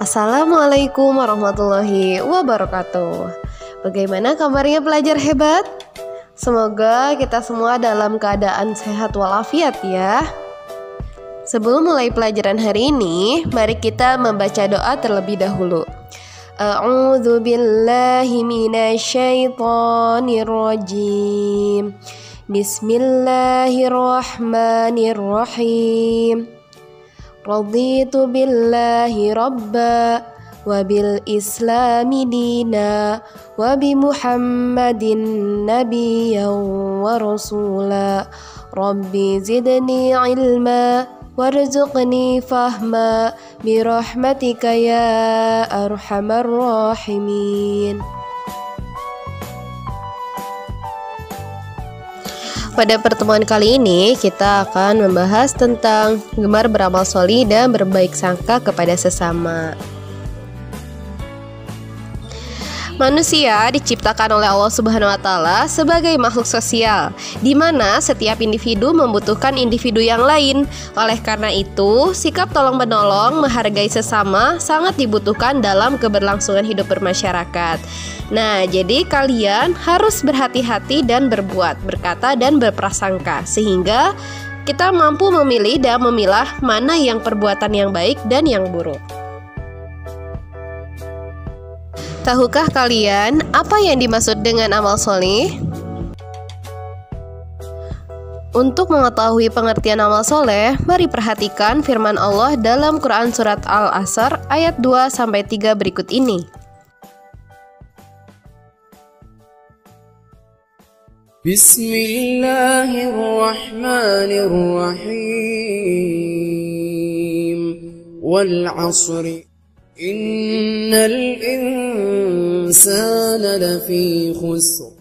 Assalamualaikum warahmatullahi wabarakatuh. Bagaimana kabarnya pelajar hebat? Semoga kita semua dalam keadaan sehat walafiat ya. Sebelum mulai pelajaran hari ini, mari kita membaca doa terlebih dahulu. A'udzu billahi minasyaitonir rajim. Bismillahirrahmanirrahim. Raditu billahi rabba wa bil islami dina wa bi muhammadin nabiyyan wa rasula. Rabbi zidni ilma warzuqni fahma birahmatika ya arhamar rahimin. Pada pertemuan kali ini kita akan membahas tentang gemar beramal sholih dan berbaik sangka kepada sesama. Manusia diciptakan oleh Allah Subhanahu wa Ta'ala sebagai makhluk sosial, di mana setiap individu membutuhkan individu yang lain. Oleh karena itu, sikap tolong-menolong, menghargai sesama sangat dibutuhkan dalam keberlangsungan hidup bermasyarakat. Nah, jadi kalian harus berhati-hati dan berbuat, berkata dan berprasangka, sehingga kita mampu memilih dan memilah mana yang perbuatan yang baik dan yang buruk. Tahukah kalian apa yang dimaksud dengan amal soleh? Untuk mengetahui pengertian amal soleh, mari perhatikan firman Allah dalam Quran Surat Al-Asr ayat 2-3 berikut ini. Bismillahirrahmanirrahim. Wal 'asri innal insana lafi khusr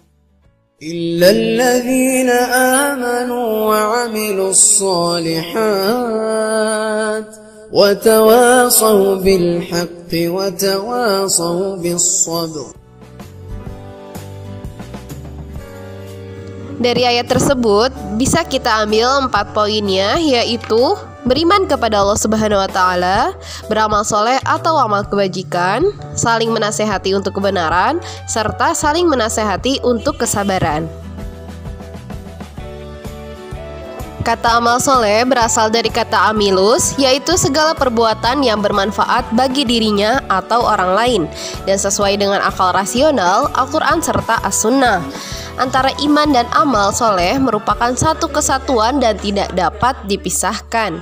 illa alladhina amanu wa 'amilus solihat wa tawasaw bil haqqi wa tawasaw bis sabr. Dari ayat tersebut bisa kita ambil 4 poinnya, yaitu beriman kepada Allah Subhanahu wa Ta'ala, beramal soleh atau amal kebajikan, saling menasehati untuk kebenaran, serta saling menasehati untuk kesabaran. Kata amal soleh berasal dari kata amilus, yaitu segala perbuatan yang bermanfaat bagi dirinya atau orang lain, dan sesuai dengan akal rasional, Al-Quran serta As-Sunnah. Antara iman dan amal soleh merupakan satu kesatuan dan tidak dapat dipisahkan.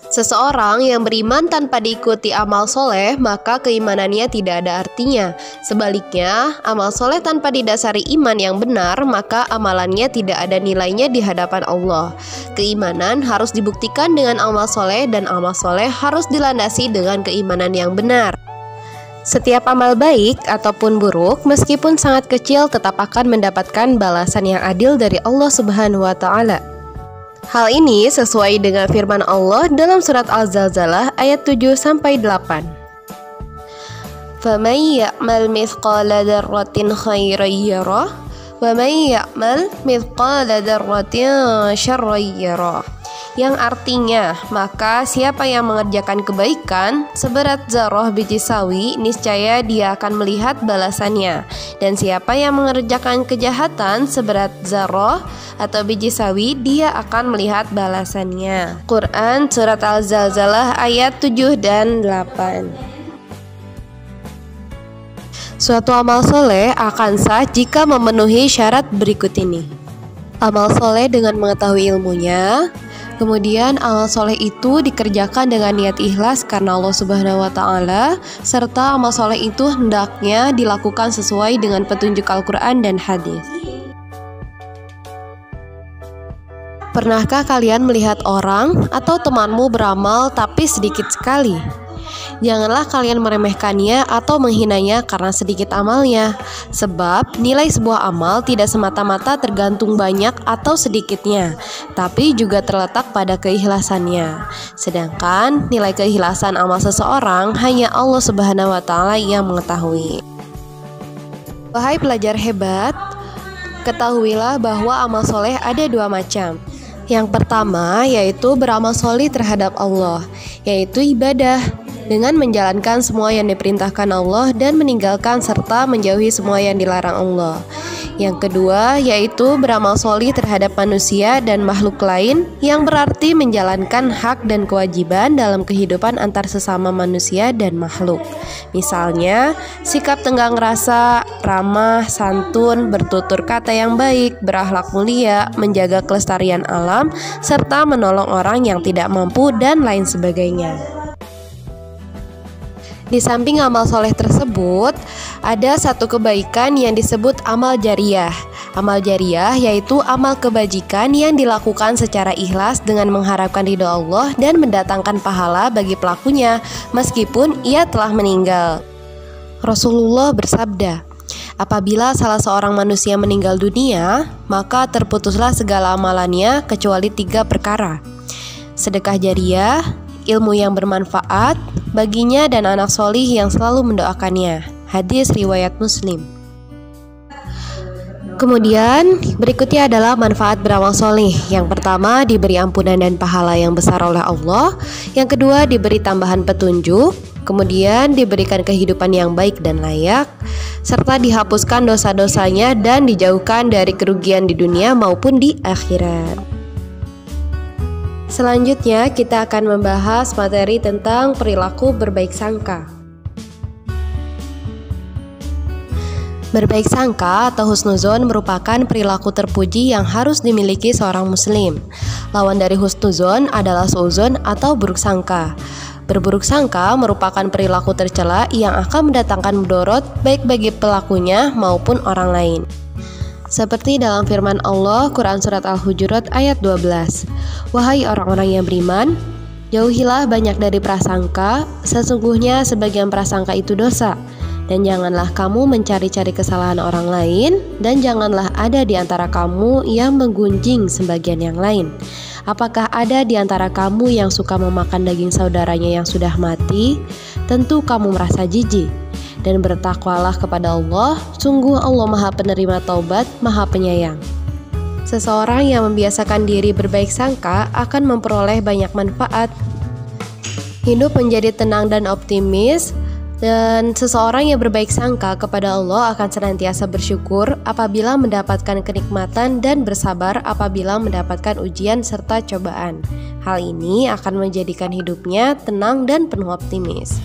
Seseorang yang beriman tanpa diikuti amal soleh, maka keimanannya tidak ada artinya. Sebaliknya, amal soleh tanpa didasari iman yang benar, maka amalannya tidak ada nilainya di hadapan Allah. Keimanan harus dibuktikan dengan amal soleh, dan amal soleh harus dilandasi dengan keimanan yang benar. Setiap amal baik ataupun buruk, meskipun sangat kecil, tetap akan mendapatkan balasan yang adil dari Allah Subhanahu wa Ta'ala. Hal ini sesuai dengan firman Allah dalam surat Al-Zalzalah ayat 7-8. فَمَنْ يَعْمَلْ مِثْقَالَ ذَرَّةٍ خَيْرًا يَرَهُ وَمَنْ يَعْمَلْ مِثْقَالَ ذَرَّةٍ شَرًّا يَرَهُ. Yang artinya, maka siapa yang mengerjakan kebaikan seberat zarah biji sawi, niscaya dia akan melihat balasannya. Dan siapa yang mengerjakan kejahatan seberat zarah atau biji sawi, dia akan melihat balasannya. Quran Surat Al-Zalzalah ayat 7 dan 8. Suatu amal soleh akan sah jika memenuhi syarat berikut ini. Amal soleh dengan mengetahui ilmunya. Kemudian amal soleh itu dikerjakan dengan niat ikhlas karena Allah Subhanahu wa Ta'ala, serta amal soleh itu hendaknya dilakukan sesuai dengan petunjuk Al-Quran dan hadis. Pernahkah kalian melihat orang atau temanmu beramal tapi sedikit sekali? Janganlah kalian meremehkannya atau menghinanya karena sedikit amalnya, sebab nilai sebuah amal tidak semata-mata tergantung banyak atau sedikitnya, tapi juga terletak pada keikhlasannya. Sedangkan nilai keikhlasan amal seseorang hanya Allah Subhanahu wa Ta'ala yang mengetahui. Wahai pelajar hebat, ketahuilah bahwa amal soleh ada 2 macam. Yang pertama yaitu beramal sholih terhadap Allah, yaitu ibadah dengan menjalankan semua yang diperintahkan Allah dan meninggalkan serta menjauhi semua yang dilarang Allah. Yang kedua yaitu beramal sholih terhadap manusia dan makhluk lain, yang berarti menjalankan hak dan kewajiban dalam kehidupan antar sesama manusia dan makhluk. Misalnya, sikap tenggang rasa, ramah, santun, bertutur kata yang baik, berakhlak mulia, menjaga kelestarian alam, serta menolong orang yang tidak mampu dan lain sebagainya. Di samping amal soleh tersebut, ada satu kebaikan yang disebut amal jariyah. Amal jariyah yaitu amal kebajikan yang dilakukan secara ikhlas dengan mengharapkan ridho Allah dan mendatangkan pahala bagi pelakunya meskipun ia telah meninggal. Rasulullah bersabda, apabila salah seorang manusia meninggal dunia, maka terputuslah segala amalannya kecuali 3 perkara: sedekah jariyah, ilmu yang bermanfaat baginya, dan anak solih yang selalu mendoakannya. Hadis riwayat Muslim. Kemudian berikutnya adalah manfaat beramal solih. Yang pertama, diberi ampunan dan pahala yang besar oleh Allah. Yang kedua, diberi tambahan petunjuk. Kemudian diberikan kehidupan yang baik dan layak, serta dihapuskan dosa-dosanya dan dijauhkan dari kerugian di dunia maupun di akhirat. Selanjutnya kita akan membahas materi tentang perilaku berbaik sangka. Berbaik sangka atau husnuzon merupakan perilaku terpuji yang harus dimiliki seorang muslim. Lawan dari husnuzon adalah suuzon atau buruk sangka. Berburuk sangka merupakan perilaku tercela yang akan mendatangkan mudarat baik bagi pelakunya maupun orang lain. Seperti dalam firman Allah, Quran Surat Al-Hujurat ayat 12. Wahai orang-orang yang beriman, jauhilah banyak dari prasangka, sesungguhnya sebagian prasangka itu dosa. Dan janganlah kamu mencari-cari kesalahan orang lain, dan janganlah ada di antara kamu yang menggunjing sebagian yang lain. Apakah ada di antara kamu yang suka memakan daging saudaranya yang sudah mati? Tentu kamu merasa jijik. Dan bertakwalah kepada Allah, sungguh Allah Maha Penerima Taubat, Maha Penyayang. Seseorang yang membiasakan diri berbaik sangka akan memperoleh banyak manfaat. Hidup menjadi tenang dan optimis, dan seseorang yang berbaik sangka kepada Allah akan senantiasa bersyukur apabila mendapatkan kenikmatan dan bersabar apabila mendapatkan ujian serta cobaan. Hal ini akan menjadikan hidupnya tenang dan penuh optimis.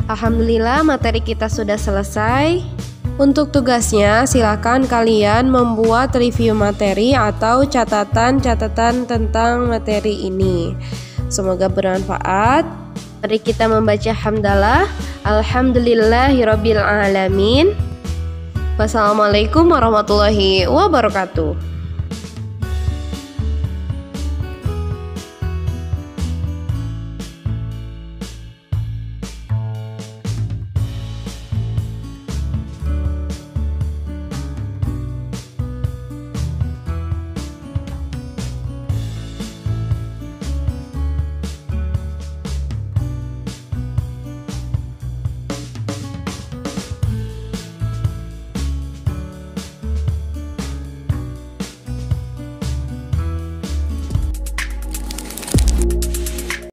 Alhamdulillah, materi kita sudah selesai. Untuk tugasnya, silakan kalian membuat review materi atau catatan-catatan tentang materi ini. Semoga bermanfaat. Mari kita membaca hamdalah. Alhamdulillahirabbil alamin. Wassalamualaikum warahmatullahi wabarakatuh.